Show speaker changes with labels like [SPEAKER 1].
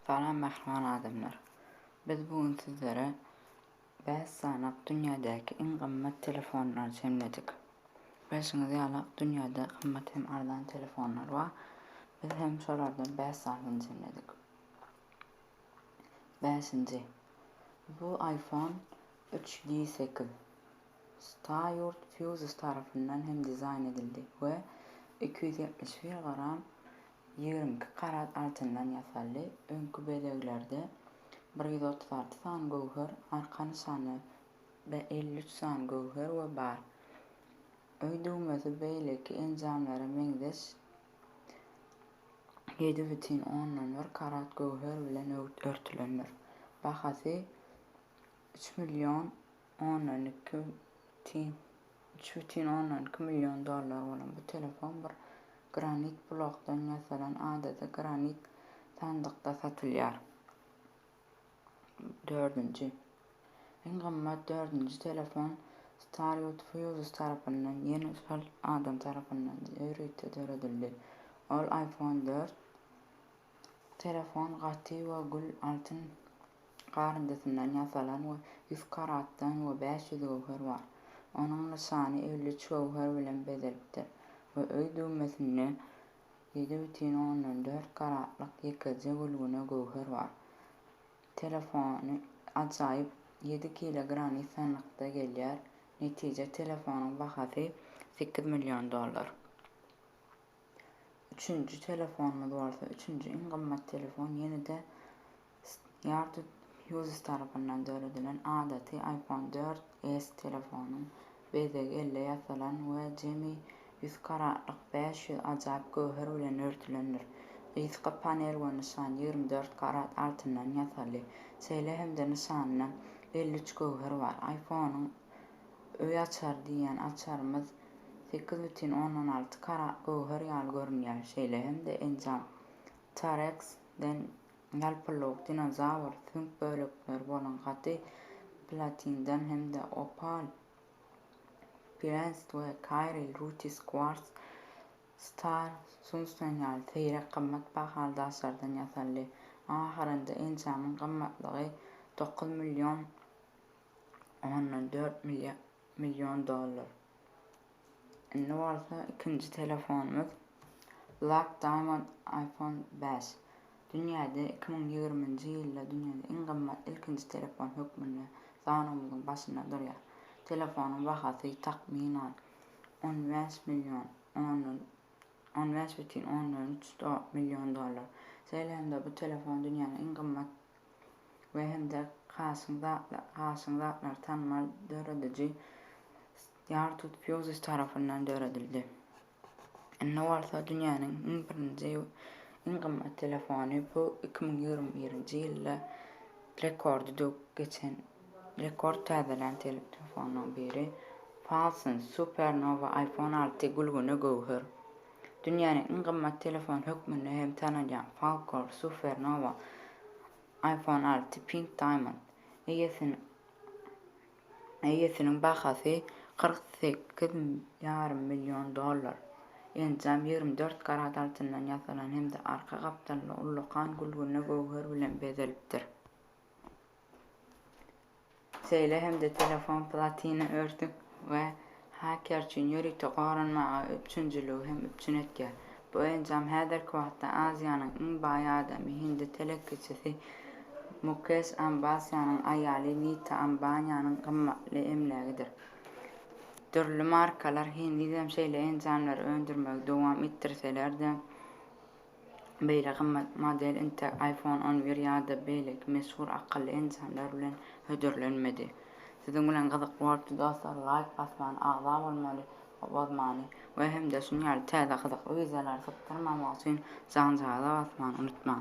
[SPEAKER 1] Salam mehriban adamlar. Biz bugün sizlere 5 sanat dünyadaki en kımmet telefonlar semledik. 5'iniz yalak dünyada kımmet hem ardan telefonlar var. Biz hem şolardan 5 sanatını semledik. 5. Bu iPhone 3G8 Steyr Fuses tarafından hem dizayn edildi ve 271 gram 22 karat altından yasallı. Önkü bedeglerde 136 san gowher, arka nişany ve 53 san gowher we bar. Öýdüğmesi beýleki enjamlara meňzeş 7,1 karat gowher bilen örtülenir. Bahasy 3,12 milyon dollar bolan bu telefon bir granit blokdan yasalan adaty granit sandykda satylýar. 4. En kımmet 4. telefon Steyr Fuses tarafından yeni adam tarafından üretildi. Ol iPhone 4 telefon gaty we gül altyn garyndasynyň yasalan we 100 karatdan we 500 gowher bar. Onuň nişany 53 gowher bilen bezelipdir we öýdüğmesinde 7,4 karatlyk ýekiji gülgüne gowher bar. Telefony ajaýyp 7 kilogram sandykda gelýär. Netije telefonyň bahasy 8 milyon dollar. 3. telefonumuz bolsa 3. en kımmet telefon ýene-de Steyr Fuses tarapyndan döredilen adaty iPhone 4S telefonyň bezegi elle yasalan we jemi 100 karatlyk 500 ajaýyp gowher bilen örtülenir. Ýyska panel we nişan 24 karat altyndan yasaly. Seýle hemde nişanyna 53 gowher bar. iPhone'un öý açar diýen açarymyz 8,16 karat gowher ýaly görünýär. Seýle hemde enjam Tarex-den ýalpyrlyk dinozawr sümk bölekleri bolan gaty platindan hemde opal Brest we Kairil Rutis Quartz Star sunsan ýaly seýrek kymmat bahaly daşlardan yasaly. Ahyrynda enjamyň kymmatlygy 9 milyon 14 milyon dollar. Indi bolsa 2. telefonumuz Black Diamond iPhone 5. Dünýäde 2020-nji ýylda dünýäde en kymmat 2. telefon hökmünde zanymyzyň başynda durýar. Telefonyň bahasy tahminan 15 milyon 15,13 milyon dollar. Seýlemde bu telefon dünýäniň en kymmat we hemde hasyndatlar tanmal dörediji Steyr Fuses tarapyndan döredildi. Indi bolsa dünýäniň en kymmat telefony bu 2021-nji ýylda rekord täzelen telefonlaryň biri Falcon Supernova iPhone 6 gülgüne gowher. Dünýäniň en kymmat telefon hökmünde hem tanylýan Falcon Supernova iPhone 6 Pink Diamond eýesiniň bahasy 48,5 milyon dollar. Enjam 24 karat altyndan yasalan hemde arka gapdanly ullukan gülgüne gowher bilen bezelipdir. Seýle hemde telefon platina örtük we hacker üçin ýörükde garanmaga üçünjüligi hem üçin etýär. Bu enjam häzirki wagtda Aziýanyň en baý adamy Hindi telekçisi Mukesh Ambaniýanyň aýaly Nita Ambaniýanyň kymmatly emlegidir. Türlü markalar Hindide şeýle enjamlary öndürmegi dowam etdirseler-de beýle kymmat model iPhone 11 ýa-da beýleki meşhur akylly enjamlar bilen hödürlenmedi. Siziň bilen gyzykly bolsa dostlar like basmany, agza bolmaly, bozmany we hemde şuňaly täze gyzykly wideolar sypdyrmamak üçin jaňjaga basmany unutmaň.